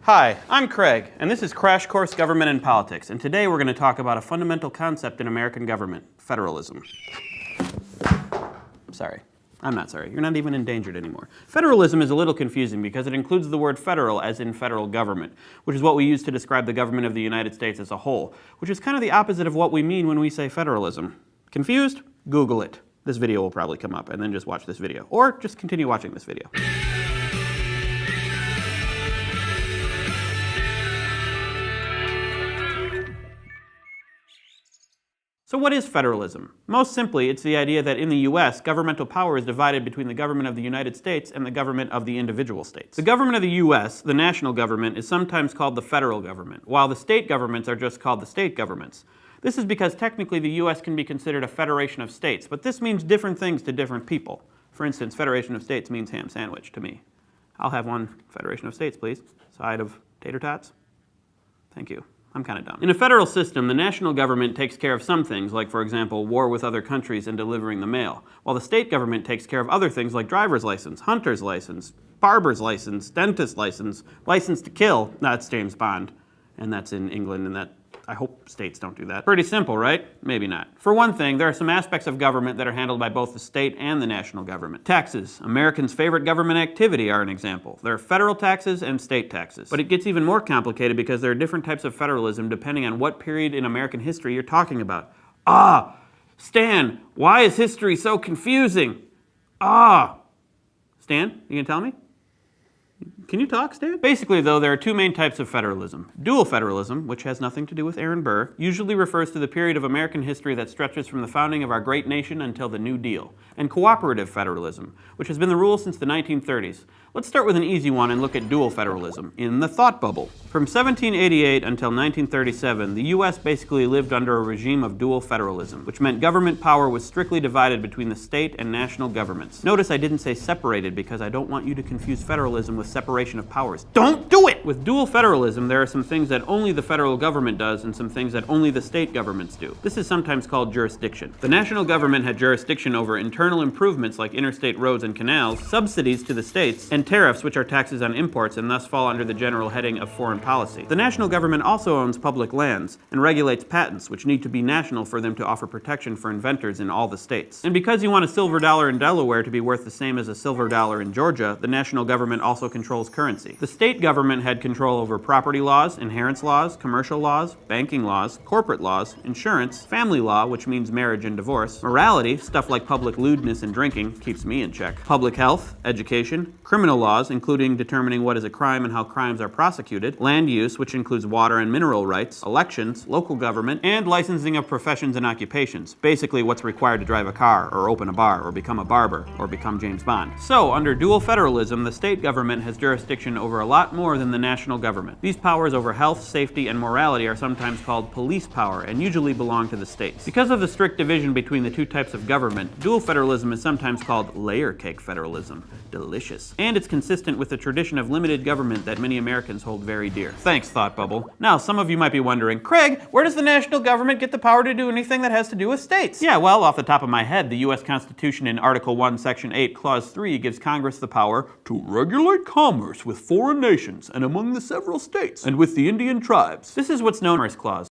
Hi, I'm Craig, and this is Crash Course Government and Politics, and today we're going to talk about a fundamental concept in American government, federalism. Sorry. I'm not sorry. You're not even endangered anymore. Federalism is a little confusing because it includes the word federal as in federal government, which is what we use to describe the government of the United States as a whole, which is kind of the opposite of what we mean when we say federalism. Confused? Google it. This video will probably come up, and then just watch this video. Or just continue watching this video. So what is federalism? Most simply, it's the idea that in the US, governmental power is divided between the government of the United States and the government of the individual states. The government of the US, the national government, is sometimes called the federal government, while the state governments are just called the state governments. This is because technically the US can be considered a federation of states, but this means different things to different people. For instance, federation of states means ham sandwich to me. I'll have one federation of states, please. Side of tater tots. Thank you. I'm kind of dumb. In a federal system, the national government takes care of some things, like, for example, war with other countries and delivering the mail, while the state government takes care of other things like driver's license, hunter's license, barber's license, dentist's license, license to kill. That's James Bond, and that's in England, and that I hope states don't do that. Pretty simple, right? Maybe not. For one thing, there are some aspects of government that are handled by both the state and the national government. Taxes, Americans' favorite government activity, are an example. There are federal taxes and state taxes. But it gets even more complicated because there are different types of federalism depending on what period in American history you're talking about. Stan, why is history so confusing? Stan, you can tell me? Can you talk, Stan? Basically, though, there are two main types of federalism. Dual federalism, which has nothing to do with Aaron Burr, usually refers to the period of American history that stretches from the founding of our great nation until the New Deal. And cooperative federalism, which has been the rule since the 1930s. Let's start with an easy one and look at dual federalism, in the thought bubble. From 1788 until 1937, the U.S. basically lived under a regime of dual federalism, which meant government power was strictly divided between the state and national governments. Notice I didn't say separated because I don't want you to confuse federalism with separation of powers. Don't do it! With dual federalism, there are some things that only the federal government does and some things that only the state governments do. This is sometimes called jurisdiction. The national government had jurisdiction over internal improvements like interstate roads and canals, subsidies to the states, and tariffs, which are taxes on imports and thus fall under the general heading of foreign policy. The national government also owns public lands and regulates patents, which need to be national for them to offer protection for inventors in all the states. And because you want a silver dollar in Delaware to be worth the same as a silver dollar in Georgia, the national government also controls currency. The state government had control over property laws, inheritance laws, commercial laws, banking laws, corporate laws, insurance, family law, which means marriage and divorce, morality, stuff like public lewdness and drinking, keeps me in check, public health, education, criminal laws, including determining what is a crime and how crimes are prosecuted, land use, which includes water and mineral rights, elections, local government, and licensing of professions and occupations, basically what's required to drive a car, or open a bar, or become a barber, or become James Bond. So, under dual federalism, the state government has jurisdiction over a lot more than the national government. These powers over health, safety, and morality are sometimes called police power, and usually belong to the states. Because of the strict division between the two types of government, dual federalism is sometimes called layer cake federalism. Delicious. And it's consistent with the tradition of limited government that many Americans hold very dear. Thanks, Thought Bubble. Now, some of you might be wondering, Craig, where does the national government get the power to do anything that has to do with states? Yeah, well, off the top of my head, the U.S. Constitution in Article 1, Section 8, Clause 3 gives Congress the power to regulate commerce with foreign nations and among the several states, and with the Indian tribes. This is what's known as Clause.